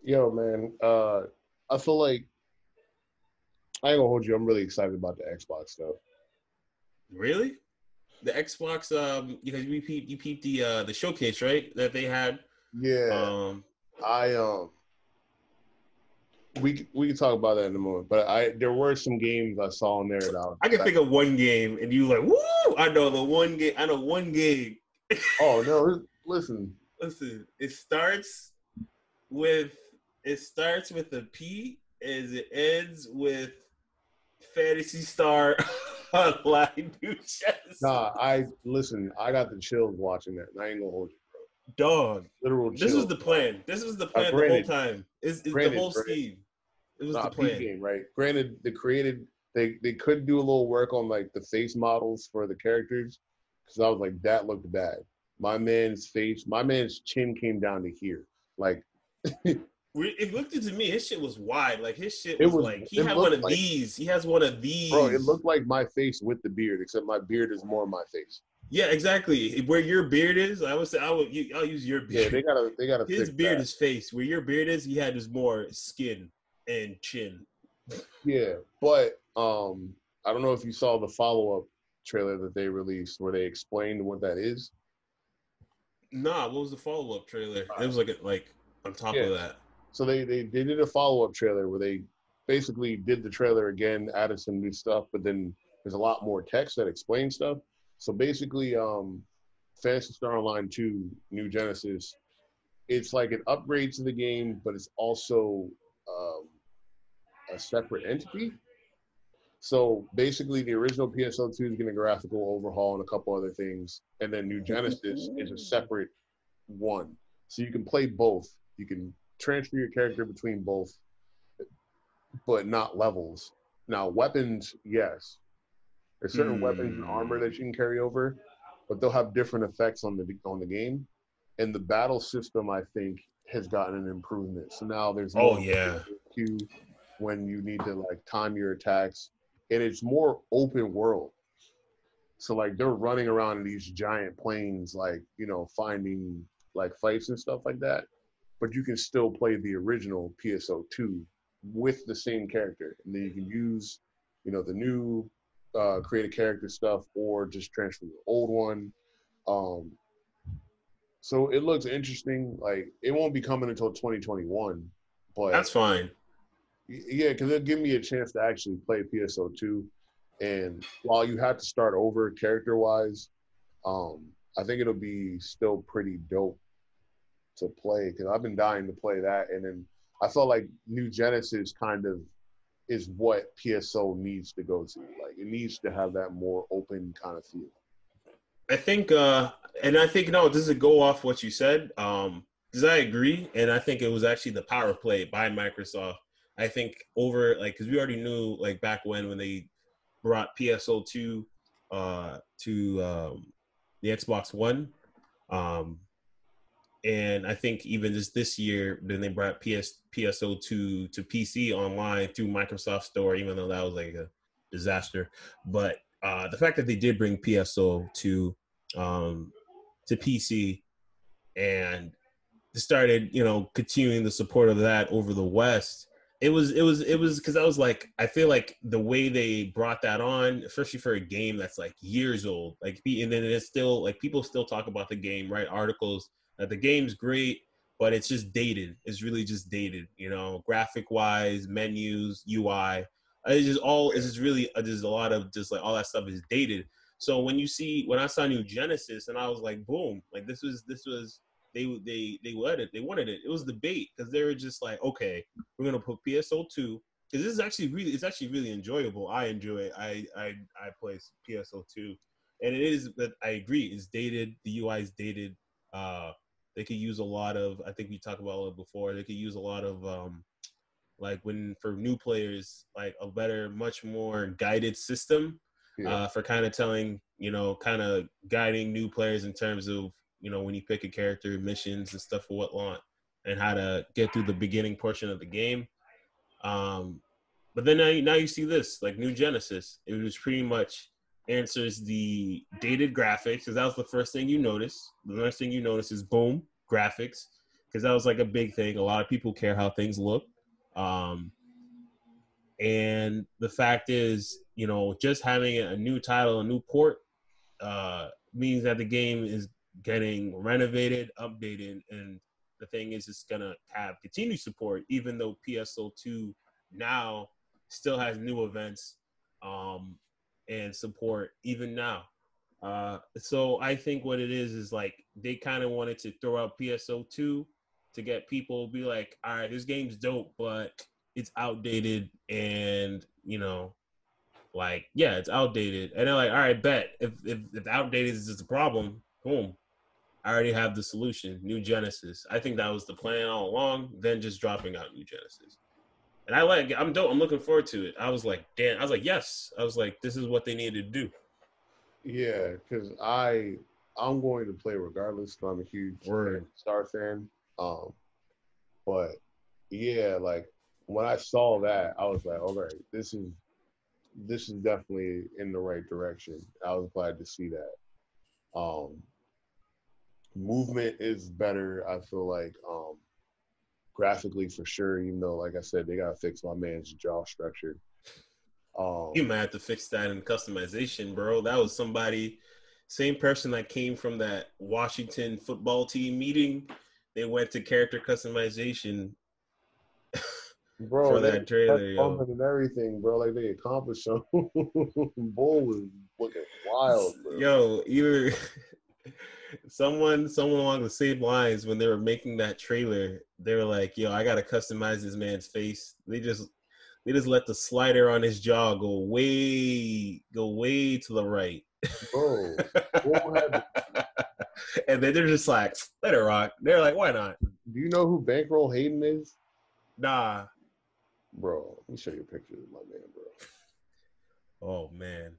Yo, man. I feel like I ain't gonna hold you. I'm really excited about the Xbox stuff. Really? The Xbox, because you peeped the showcase, right? That they had. Yeah, Um, I we can talk about that in a moment. But there were some games I saw in there that I was I can excited. think of one game, and you like, woo! I know the one game. I know one game. Oh no, listen. Listen, with it starts with a P as it ends with Fantasy Star Online New Genesis. Nah, I listen. I got the chills watching that, and I ain't gonna hold you. Dog. Literal This was chills. the plan. This was the Now, plan the whole granted, time. Is the granted, whole granted, scheme. It was the nah, peep plan. game, right? Granted, they could do a little work on like the face models for the characters because I was like that looked bad. My man's chin came down to here. Like It looked to me, his shit was wide. Like his shit it was was. like he It had one looked of like, these. He has one of bro. It these. looked like my face with the beard, except my beard is more my face. Yeah, exactly. Where your beard is, I would say I'll use your Yeah, beard. they gotta His fix beard that. is face. Where your beard is, he had just more skin and chin. Yeah, but I don't know if you saw the follow up trailer that they released where they explained what that is. Nah, what was the follow up trailer? All It right. was like on top of Yeah, that. so they did a follow up trailer where they basically did the trailer again, added some new stuff, but then there's a lot more text that explains stuff. So basically, Phantasy Star Online 2 New Genesis, it's like an upgrade to the game, but it's also um, a separate entity. So basically, the original PSO2 is getting a graphical overhaul and a couple other things, and then New Genesis is a separate one. So you can play both. You can transfer your character between both, but not levels. Now, weapons, yes, there's certain weapons and armor Hmm. that you can carry over, but they'll have different effects on the game. And the battle system, I think, has gotten an improvement. So now there's Oh more yeah. queue when you need to like time your attacks, and it's more open world. So like they're running around in these giant planes, like finding like fights and stuff like that. But you can still play the original PSO2 with the same character, and then you can use, the new create a character stuff, or just transfer the old one. Um, so it looks interesting. Like it won't be coming until 2021, but That's fine. yeah, because it'll give me a chance to actually play PSO2. And while you have to start over character wise, I think it'll be still pretty dope to play because I've been dying to play that. And then I felt like New Genesis kind of is what PSO needs to go to. Like it needs to have that more open kind of feel. I think and I think no, this is a go off what you said. Because I agree, and I think it was actually the power play by Microsoft. I think over like because we already knew like back when they brought PSO2 to the Xbox One. Um, and I think even just this year, then they brought PSO2 to PC online through Microsoft Store, even though that was like a disaster. But the fact that they did bring um, to PC and started, continuing the support of that over the West. It was because I was like, I feel like the way they brought that on, especially for a game that's like years old, like, and then it's still like people still talk about the game, write articles that the game's great, but it's just dated. It's really just dated, graphic wise, menus, UI. It's just really just a lot of just like all that stuff is dated. So when I saw New Genesis, and I was like, boom, like this was they wanted it. It was the bait because they were just like, okay, we're gonna put PSO2 because this is actually really enjoyable. I enjoy it. I play PSO2, and it is. But I agree, it's dated. The UI is dated. Uh, they could use a lot of. I think we talked about it before. They could use a lot of like when for new players, like a better, much more guided system Yeah, for kind of telling, kind of guiding new players in terms of, when you pick a character, missions and stuff for what want, and how to get through the beginning portion of the game. Um, but then now you see this, like New Genesis, it was pretty much answers the dated graphics because that was the first thing you notice. The next thing you notice is boom, graphics. because that was like a big thing. A lot of people care how things look. And the fact is, just having a new title, a new port, means that the game is getting renovated, updated, and the thing is, it's gonna have continued support, even though PSO2 now still has new events and support even now. So I think what it is like they kind of wanted to throw out PSO2 to get people be like, all right, this game's dope, but it's outdated, and like, yeah, it's outdated. And they're like, all right, bet. If outdated is the problem, boom, I already have the solution. New Genesis. I think that was the plan all along, then just dropping out New Genesis. And I'm dope. I'm looking forward to it. I was like, damn. I was like, yes. I was like, this is what they needed to do. Yeah, because I'm going to play regardless. So I'm a huge Star fan. But yeah, like when I saw that, I was like, all right, this is definitely in the right direction. I was glad to see that. Movement is better, I feel like, graphically for sure, even though, like I said, they gotta fix my man's jaw structure. You might have to fix that in customization, bro. That was same person that came from that Washington football team meeting. They went to character customization bro, for that trailer, yo. And everything, bro. Like they accomplished something. Bull was looking wild, bro. Yo, either someone along the same lines, when they were making that trailer, they were like, yo, I gotta customize this man's face. They just let the slider on his jaw go way to the right. Bro. And then they're just like, let it rock. They're like, why not? Do you know who Bankroll Hayden is? Nah. Bro, let me show you a picture of my man, bro. Oh man.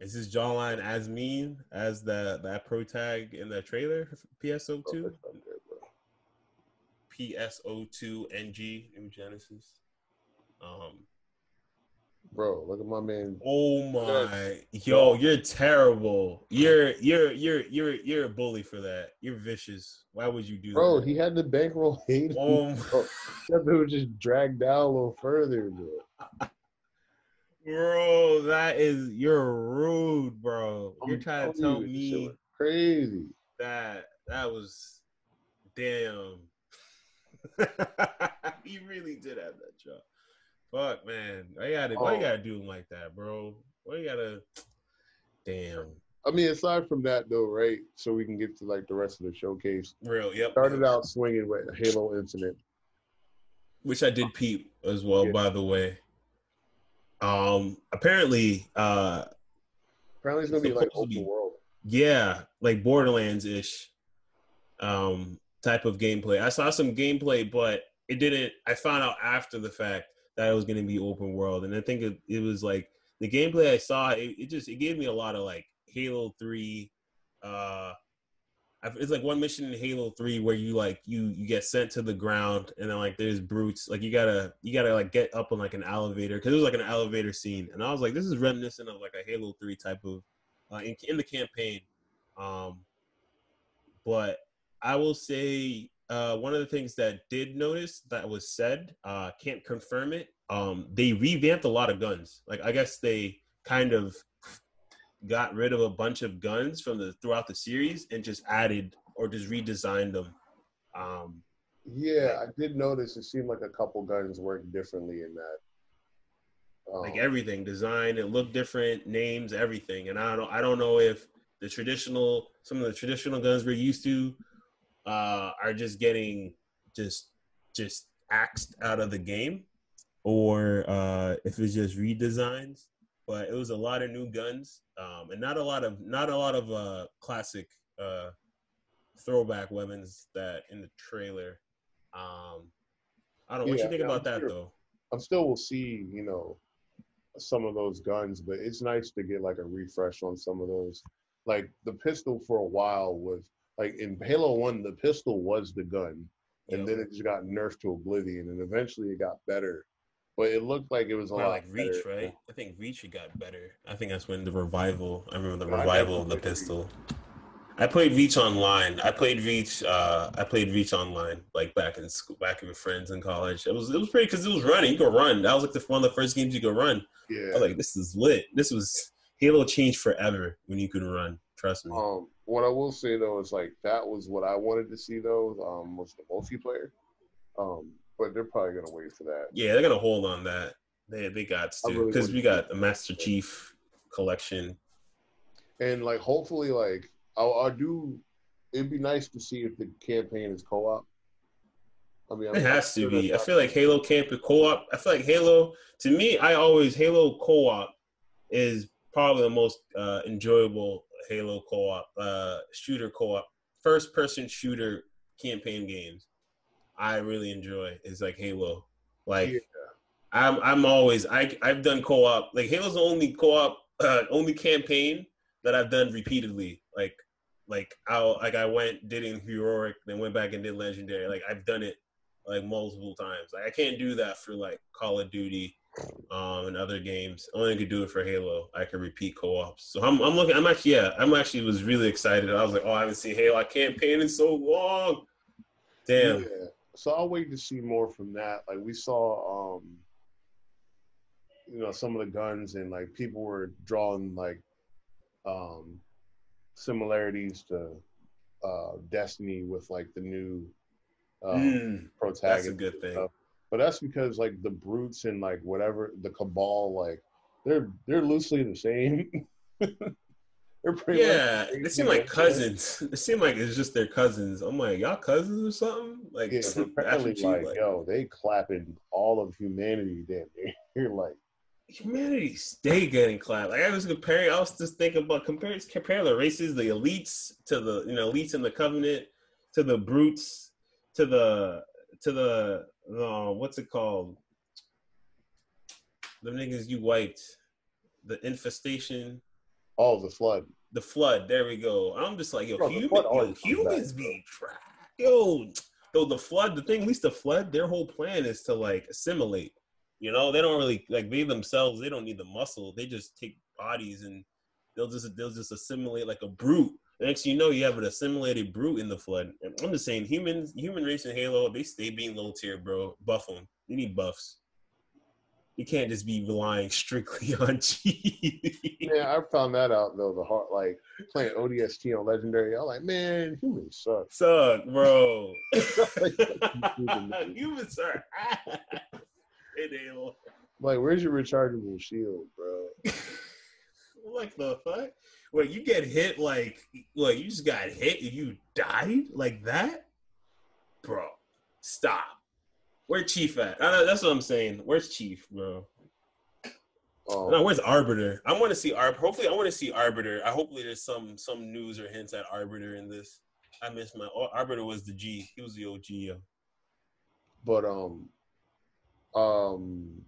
Is his jawline as mean as that pro tag in the trailer for PSO2? PSO2 NG New Genesis. Bro, look at my man. Oh my, yo, you're terrible. You're a bully for that. You're vicious. Why would you do that? Bro, he had the Bankroll Hayden. Oh, that dude was just dragged down a little further, bro. Bro, you're rude, bro. You're trying to tell me crazy. That was damn. He really did have that job. Fuck, man. Why you gotta do him like that, bro? Why you gotta damn. I mean, aside from that though, right? So we can get to like the rest of the showcase. Yep. Started out swinging with Halo Infinite. Which I did peep as well, by the way. Apparently it's gonna be like open world. Yeah, like Borderlands-ish type of gameplay. I saw some gameplay, but I found out after the fact that it was gonna be open world. And I think it was like the gameplay I saw, it gave me a lot of like Halo 3. It's like one mission in Halo 3 where you like you get sent to the ground, and then like there's brutes, like you gotta like get up on like an elevator, because it was like an elevator scene, and I was like, this is reminiscent of like a Halo 3 type of in the campaign. But I will say one of the things that did notice that was said, can't confirm it, they revamped a lot of guns. Like I guess they kind of got rid of a bunch of guns from throughout the series and just added or just redesigned them. I did notice it seemed like a couple guns worked differently in that. Like everything, design, it looked different, names, everything. And I don't know if some of the traditional guns we're used to are just getting just axed out of the game, or if it's just redesigns. But it was a lot of new guns, and not a lot of classic throwback weapons that in the trailer. I don't know what you think about that though. I'm still will see, some of those guns, but it's nice to get like a refresh on some of those. Like the pistol for a while was like in Halo 1, the pistol was the gun, and then it just got nerfed to oblivion, and eventually it got better. But it looked like it was a lot like Reach, better. right? I think Reach got better. I think that's when I remember the revival of the pistol. I played Reach online. I played Reach. I played Reach online, like back in school, back with friends in college. It was pretty because it was running. You could run. That was like one of the first games you could run. I Yeah. was like, this is lit. This was Halo changed forever when you could run. Trust me. What I will say though is like that was what I wanted to see though. Was the multiplayer. But they're probably gonna wait for that. Yeah, they're gonna hold on that. They got I to really because we wouldn't. got the Master Chief collection. And like hopefully like I do. It'd be nice to see if the campaign is co-op. I mean, It I'm has to sure that's be. I not. feel like Halo can't be co-op. I feel like Halo, to me, Halo co-op is probably the most enjoyable Halo co-op, shooter co-op, first-person shooter campaign games. I really enjoy is like Halo. Yeah. Like I'm always I've done co-op. Like Halo's the only co-op, only campaign that I've done repeatedly. I went did it in heroic, then went back and did legendary. Like I've done it like multiple times. Like I can't do that for like Call of Duty, and other games. Only could do it for Halo. I can repeat co-ops. So I'm looking. I'm actually was really excited. I was like, oh, I haven't seen Halo campaign in so long. Damn. Yeah. So I'll wait to see more from that. Like we saw, some of the guns and like people were drawing like um, similarities to Destiny with like the new That's a protagonist good and thing. stuff. But that's because like the brutes and like whatever the cabal like they're loosely the same. They're pretty much Yeah, the they same seem thing, like man. cousins. It seemed like it's just their cousins. I'm like, y'all cousins or something? Like Yeah, but Master apparently Chief, like like yo, they clapping all of humanity damn near. You're like humanity stay getting clapped. Like I was just thinking about compare the races, the elites to the elites in the Covenant, to the brutes, to the what's it called? The niggas you wiped, the infestation, oh the flood. the flood. There we go. I'm just like, Bro, the flood always comes back, humans bro. be trash. Yo, though the flood, the thing, at least the flood, their whole plan is to like assimilate. They don't really like they themselves. They don't need the muscle. They just take bodies and they'll just assimilate like a brute. Next, you have an assimilated brute in the flood. And I'm just saying, human race in Halo, they stay being low tier, bro. Buff them. You need buffs. You can't just be relying strictly on cheese. Yeah, I found that out though. The heart like playing ODST on Legendary. I'm like, man, humans suck. Suck, bro. Like, Humans are in Halo. like, where's your rechargeable shield, bro? Like the fuck? Wait, you get hit like you just got hit and you died like that? Bro, stop. Where Chief at? That's what I'm saying. Where's Chief, bro? No, where's Arbiter? I want to see Arbiter. Hopefully, I want to see Arbiter. Hopefully there's some news or hints at Arbiter in this. I missed Arbiter was the G. He was the OG. Yo. But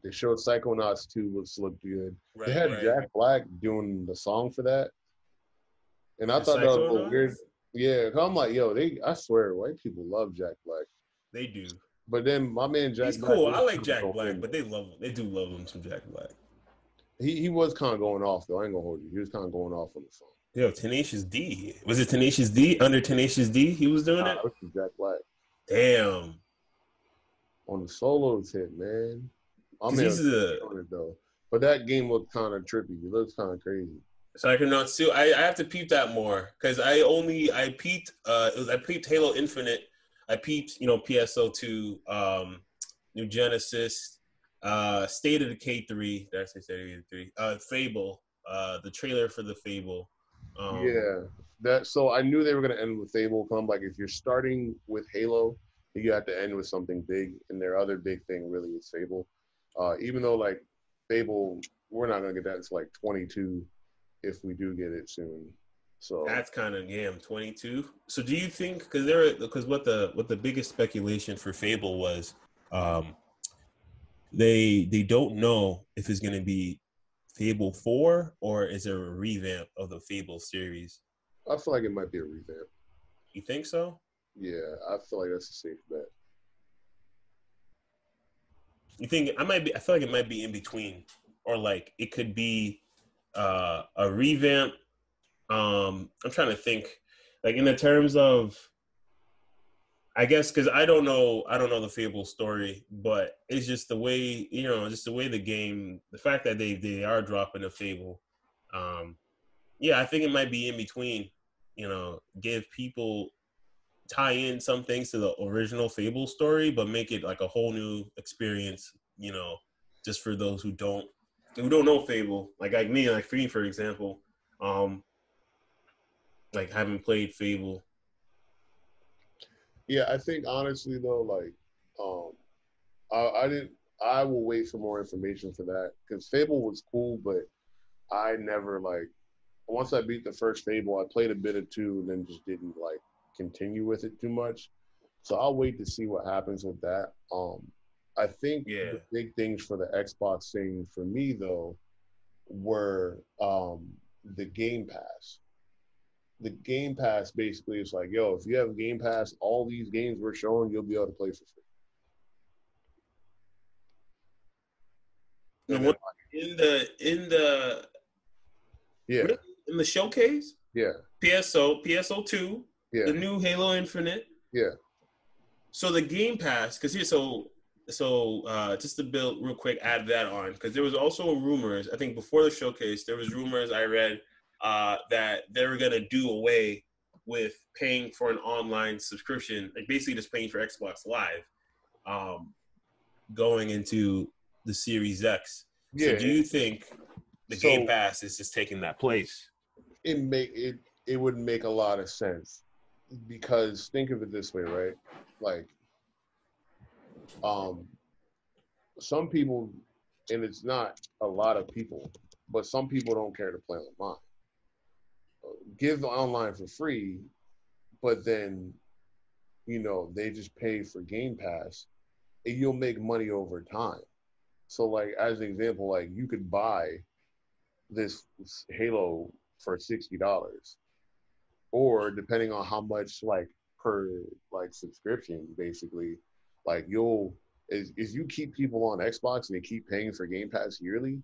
they showed Psychonauts 2, which looked good. Right, they had right. Jack Black doing the song for that, and I The thought that was a little Psychonauts? weird. Yeah, 'cause I'm like, yo, I swear, white people love Jack Black. They do. But then my man Jack He's Black, cool. he I was like kinda Jack going Black, in. but they do love him some Jack Black. He was kind of going off though. I ain't gonna hold you. He was kind of going off on the song. Yo, Tenacious D. Was it Tenacious D? Under Tenacious D, he was doing it? Nah, this is Jack Black Damn. on the solo tip, man. I mean, He's on it though. But that game looked kind of trippy. It looks kind of crazy. Psychonauts 2. I have to peep that more because I peeped Halo Infinite. I peeped PSO2, New Genesis, State of Decay 3. Did I say State of Decay 3? Fable. The trailer for the Fable. Yeah, so I knew they were gonna end with Fable. Come like if you're starting with Halo, you have to end with something big, and their other big thing really is Fable. Even though like Fable, we're not gonna get that until like 22, if we do get it soon. So That's kind of I'm 22. So do you think because what the biggest speculation for Fable was, they don't know if it's gonna be Fable 4 or is it a revamp of the Fable series? I feel like it might be a revamp. You think so? Yeah, I feel like that's a safe bet. You think I feel like it might be in between, or like it could be a revamp. I'm trying to think. like in the terms of, I guess, because I don't know the Fable story, but it's just the way, just the way the game, the fact that they are dropping a Fable. Yeah, I think it might be in between. Give people, tie in some things to the original Fable story, but make it like a whole new experience. Just for those who don't know Fable, like me, like for me, for example, um, like haven't played Fable. Yeah, I think honestly though, like, um, I didn't. I will wait for more information for that because Fable was cool, but I never like. Once I beat the first Fable, I played a bit of two, and then just didn't like continue with it too much. So I'll wait to see what happens with that. I think Yeah, the big things for the Xbox thing for me though were the Game Pass. The Game Pass basically is like, yo, if you have Game Pass, all these games we're showing, you'll be able to play for free. the And then, one in the yeah, really in the showcase, yeah, PSO2, yeah, the new Halo Infinite. yeah, So the Game Pass, because here, just to build real quick, add that on, because there was also rumors. I think before the showcase, there was rumors I read that they were gonna do away with paying for an online subscription, like basically just paying for Xbox Live, um, going into the Series X. So, do yeah. you think the Game So Pass is just taking that place? it would make a lot of sense because think of it this way, right? Like, um, some people, and it's not a lot of people, but some people don't care to play online. Give the online for free, but then they just pay for Game Pass, and you'll make money over time. So, like as an example, like you could buy this Halo for $60, or depending on how much like per like subscription, basically, like you'll is you keep people on Xbox and they keep paying for Game Pass yearly,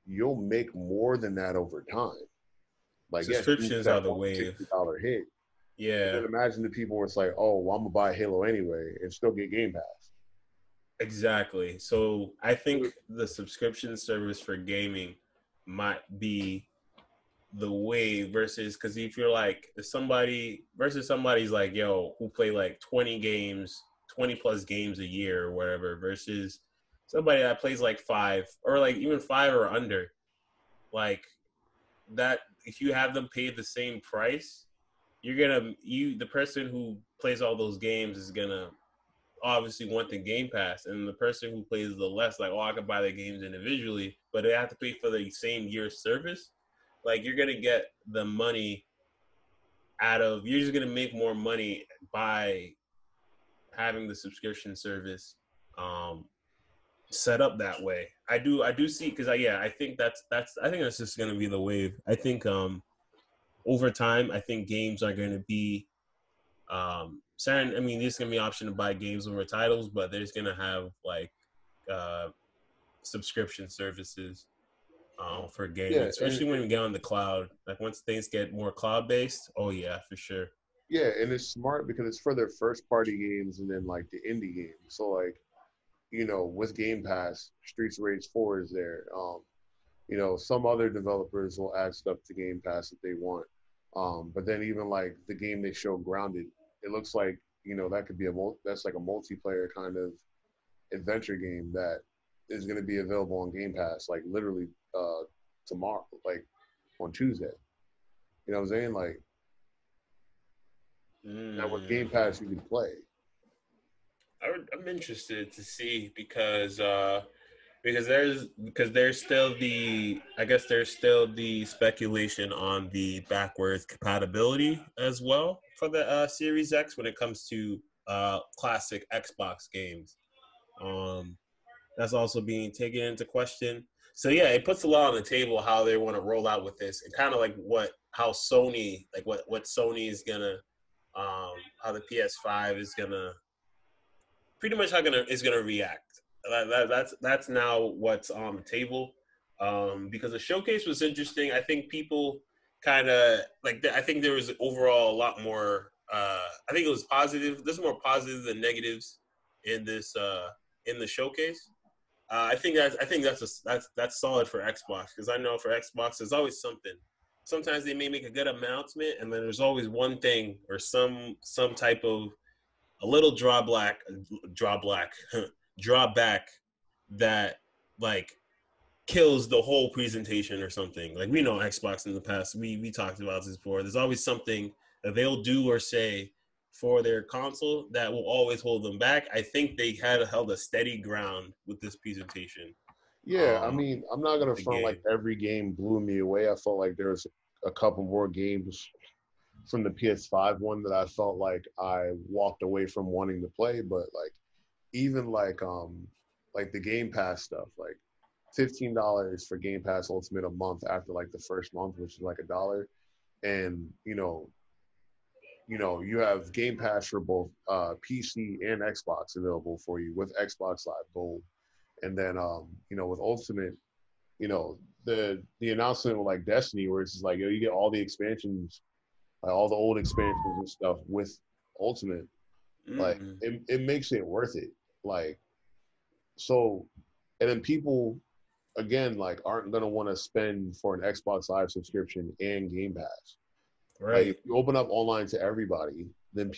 you'll make more than that over time. Like, yes, you Subscriptions that are the one wave. $60 hit. But Yeah, then imagine the people where it's like, oh, well, I'm gonna buy Halo anyway and still get Game Pass. exactly. So I think the subscription service for gaming might be the way versus, because if you're like, if somebody versus somebody's like, yo, who play like 20 games, 20 plus games a year or whatever, versus somebody that plays like five or like even five or under, like that, if you have them pay the same price, the person who plays all those games is gonna obviously want the Game Pass, and the person who plays the less, like, oh, I could buy the games individually, but they have to pay for the same year's service. Like, you're gonna get the money you're just gonna make more money by having the subscription service um, set up that way. I do see, because I think that's just gonna be the wave. I think over time, I think games are gonna be certain. I mean, there's gonna be an option to buy games over titles, but there's gonna have like uh, subscription services for gaming, Yeah, and especially when we get on the cloud. Like once things get more cloud based, oh yeah, for sure. yeah, and it's smart because it's for their first party games and then like the indie games. So like, with Game Pass, Streets of Rage 4 is there. Some other developers will add stuff to Game Pass if they want. But then even like the game they show Grounded, it looks like that could be that's like a multiplayer kind of adventure game that is going to be available on Game Pass like literally tomorrow, like on Tuesday. You know what I'm saying? Like now with Game Mm. Pass you can play. I'm interested to see because there's still the I guess there's still the speculation on the backwards compatibility as well for the Series X when it comes to classic Xbox games. Um, that's also being taken into question. So yeah, it puts a lot on the table how they want to roll out with this, and kind of like how Sony, like what Sony is gonna, how the PS5 is gonna, pretty much how is gonna react. That's now what's on the table. Because the showcase was interesting. I think people kind of like I think there was overall a lot more. I think it was positive. There's more positives than negatives in this in the showcase. I think that's solid for Xbox because I know for Xbox there's always something. Sometimes they may make a good announcement, and then there's always one thing or some type of a little drawback drawback that like kills the whole presentation or something. Like we know Xbox in the past, we talked about this before. There's always something that they'll do or say for their console that will always hold them back. I think they had held a steady ground with this presentation. Yeah, I mean, I'm not gonna The front like game, every game blew me away. I felt like there was a couple more games from the PS5 one that I felt like I walked away from wanting to play, but like even like the Game Pass stuff, like $15 for Game Pass Ultimate a month after like the first month, which is like $1, and you have Game Pass for both PC and Xbox available for you with Xbox Live Gold, and then with Ultimate, the announcement with like Destiny, where it's just like you get all the expansions, like all the old expansions and stuff with Ultimate, like mm-hmm. it makes it worth it, like so, and then people again like aren't gonna want to spend for an Xbox Live subscription and Game Pass. Like if Right? you open up online to everybody, then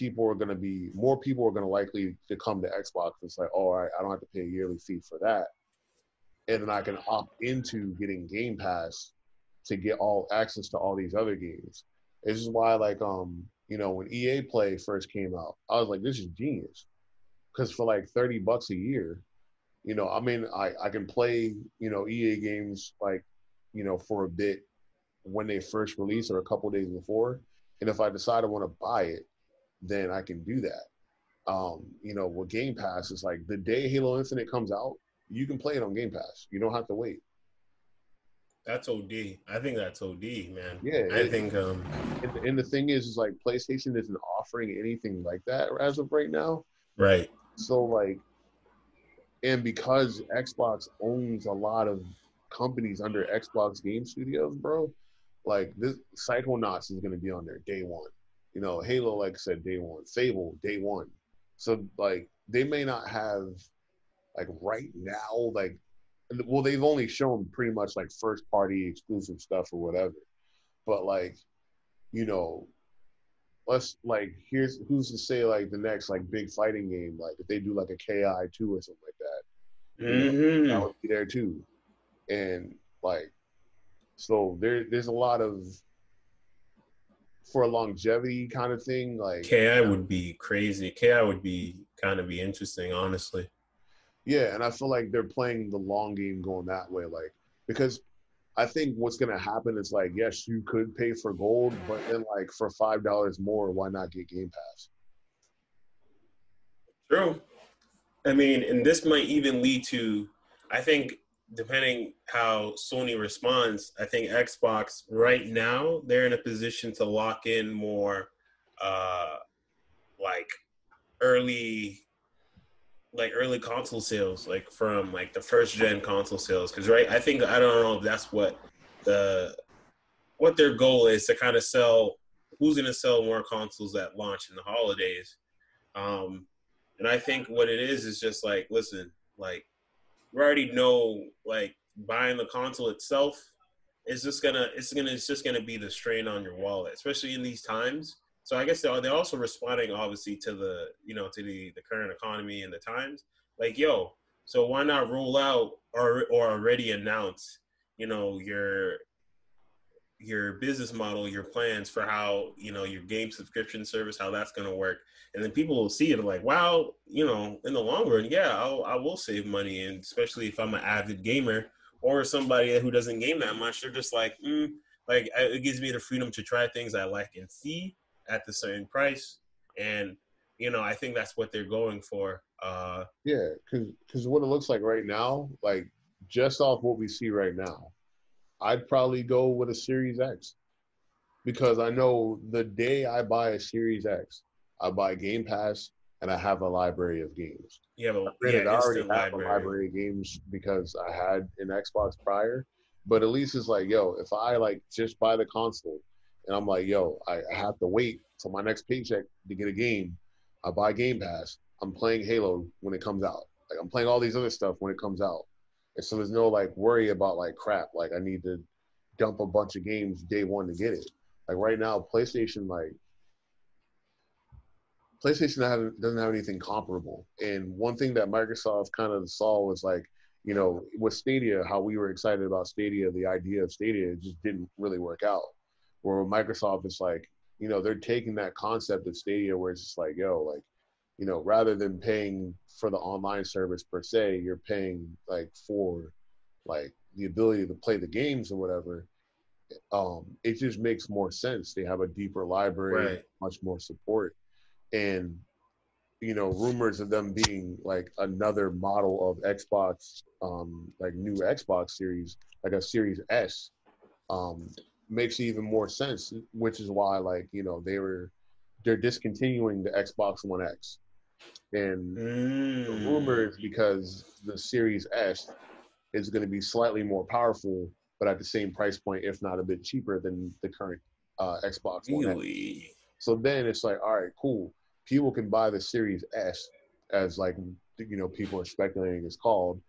more people are gonna likely to come to Xbox. It's like, oh, all right, I don't have to pay a yearly fee for that, and then I can opt into getting Game Pass to get all access to all these other games. This is why, like, when EA Play first came out, I was like, this is genius. Because for like $30 a year, I mean, I can play, EA games like, for a bit when they first release or a couple days before. And if I decide I want to buy it, then I can do that. With Game Pass, it's like the day Halo Infinite comes out, you can play it on Game Pass. You don't have to wait. That's OD. I think that's OD, man. Yeah, I think and the thing is like PlayStation isn't offering anything like that as of right now. right. So like, and because Xbox owns a lot of companies under Xbox Game Studios, bro, like this Psychonauts is gonna be on there day one. Halo, like I said, day one. Fable, day one. So like they may not have like right now, like well, they've only shown pretty much like first party exclusive stuff or whatever. But like, you know, let's like here's who's to say like the next like big fighting game, like if they do like a KI 2 or something like that, that Mm-hmm. would be there too. And like so there's a lot of for a longevity kind of thing, like KI would be crazy. KI would be kind of be interesting, honestly. yeah, and I feel like they're playing the long game going that way, like because I think what's gonna happen is like, yes, you could pay for gold, but then like for $5 more, why not get Game Pass? True. I mean, and this might even lead to, I think, depending how Sony responds, I think Xbox right now they're in a position to lock in more, uh, like early, like early console sales, like from like the first gen console sales. Because right, I think I don't know if that's the what their goal is to kind of sell. Who's going to sell more consoles at launch in the holidays? Um, and I think what it is just like, listen, like we already know like buying the console itself is just gonna be the strain on your wallet, especially in these times. So I guess they're also responding obviously to the to the current economy and the times. Like yo, so why not roll out or already announce your business model, your plans for how your game subscription service, how that's going to work, and then people will see it like, wow, in the long run, yeah, I will save money, and especially if I'm an avid gamer or somebody who doesn't game that much, they're just like, like it gives me the freedom to try things I like and see at the certain price, and I think that's what they're going for. Yeah, because what it looks like right now, like just off what we see right now, I'd probably go with a Series X because I know the day I buy a Series X, I buy Game Pass and I have a library of games. You have a Granted, I already instant have a library. library of games because I had an Xbox prior, but at least it's like, yo, if I like just buy the console and I'm like, yo, I have to wait till my next paycheck to get a game. I buy Game Pass. I'm playing Halo when it comes out. Like I'm playing all these other stuff when it comes out. And so there's no like worry about like crap. Like I need to dump a bunch of games day one to get it. Like right now, PlayStation doesn't have anything comparable. And one thing that Microsoft kind of saw was like, you know, with Stadia, how we were excited about Stadia, the idea of Stadia just didn't really work out. Where with Microsoft, it's like, you know, they're taking that concept of Stadia where it's just like, yo, like, you know, rather than paying for the online service per se, you're paying like for like the ability to play the games or whatever. It just makes more sense. They have a deeper library, Right. much more support, and you know, rumors of them being like another model of Xbox, like new Xbox series, like a Series S, um, makes even more sense. Which is why, like, you know, they're discontinuing the Xbox One X, and the Mm. rumors because the Series S is going to be slightly more powerful, but at the same price point, if not a bit cheaper than the current Xbox One X. Really? So then it's like, all right, cool. People can buy the Series S, as like, you know, people are speculating it's called,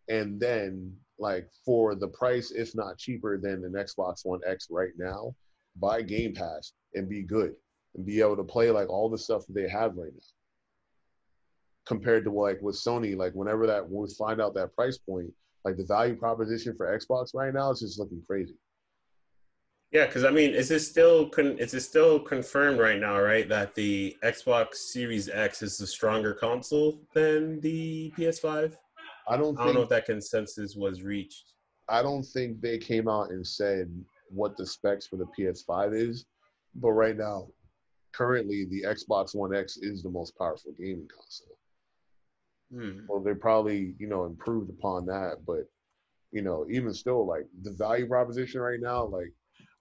and then like for the price, if not cheaper than an Xbox One X right now, buy Game Pass and be good and be able to play like all the stuff that they have right now. Compared to like with Sony, like whenever that we find out that price point, like the value proposition for Xbox right now is just looking crazy. Yeah, because I mean, is it still confirmed right now, right, that the Xbox Series X is the stronger console than the PS5? I don't I don't know think if that consensus was reached. I don't think they came out and said what the specs for the PS5 is, but right now, currently the Xbox One X is the most powerful gaming console. Hmm. Well, they probably, you know, improved upon that, but you know, even still, like the value proposition right now, like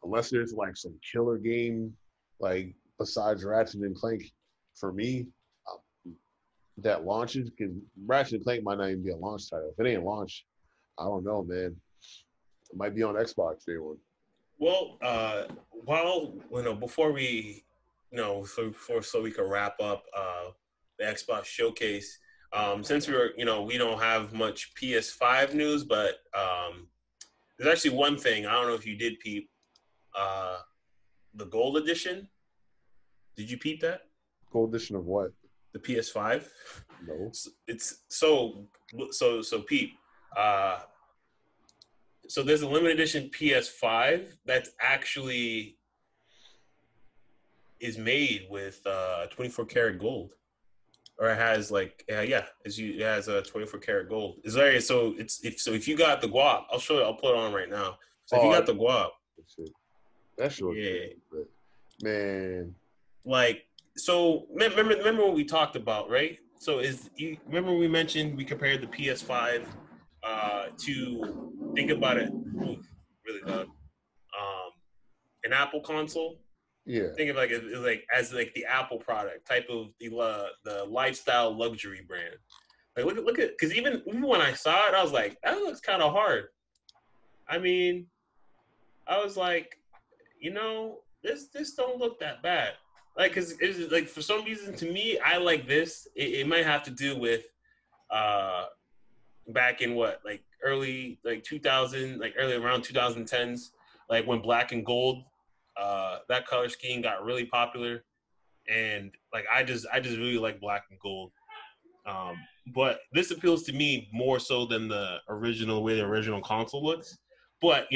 unless there's like some killer game, like besides Ratchet and Clank, for me, that launches, because Ratchet and Clank might not even be a launch title. If it ain't launched, I don't know, man. It might be on Xbox Day One. Well, while before we, so we can wrap up the Xbox showcase. Since we don't have much PS5 news, but there's actually one thing I don't know if you did peep uh, the Gold Edition. Did you peep that? Gold edition of what? The PS5. No. It's so peep. Uh, so there's a limited edition PS5 that's actually is made with 24 karat gold, or it has like it has a 24 karat gold. It's very so it's if you got the guap, I'll show you. I'll put it on right now. So if you Oh, got the guap, that shit looks yeah, crazy, but man, like so remember what we talked about, right? So is you remember we mentioned we compared the PS5 to think about it, ooh, really loud, um, an Apple console. yeah, Think of like it's like as like the Apple product type of the lifestyle luxury brand. Like look at because even when I saw it, I was like, that looks kind of hard. I mean, I was like, this don't look that bad. Like, cause it's like for some reason to me, I like this. It might have to do with uh back in what like early like 2000 like early around 2010s like when black and gold that color scheme got really popular and like I just really like black and gold. Um, but this appeals to me more so than the original way the original console looks. But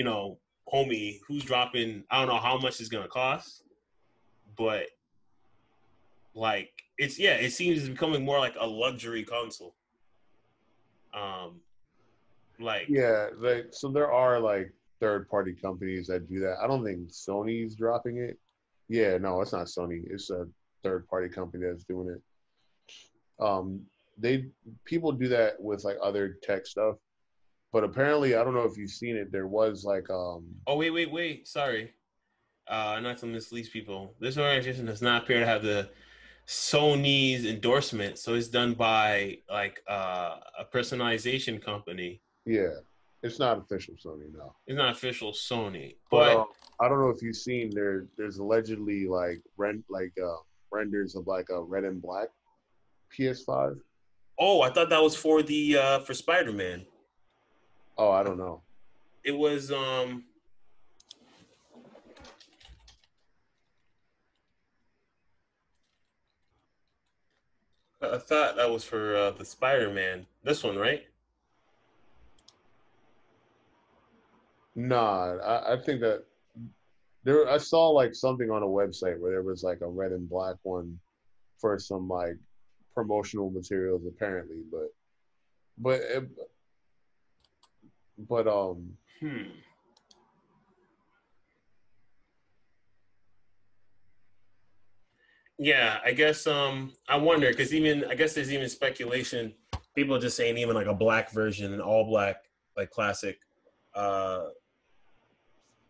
homie, who's dropping? I don't know how much it's gonna cost, but like it seems it's becoming more like a luxury console. Um, like yeah. Like so, there are like third-party companies that do that. I don't think Sony's dropping it. Yeah, no, it's not Sony. It's a third-party company that's doing it. Um, they People do that with like other tech stuff, but apparently, I don't know if you've seen it. There was like oh wait, sorry, not to mislead people. This organization does not appear to have the Sony's endorsement, so it's done by like a personalization company. yeah. It's not official Sony, no. It's not official Sony, But but I don't know if you've seen there's allegedly like renders of like a red and black PS5. oh, I thought that was for the for Spider-Man. Oh, I don't know. It was I thought that was for the Spider-Man. This one, right? Nah, I think that there I saw like something on a website where there was like a red and black one for some like promotional materials apparently, but but Hmm. Yeah, I guess I wonder because even I guess there's even speculation. People are just saying even like a black version, an all black like classic uh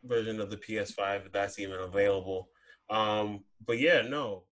version of the PS5 if that's even available. But yeah, no.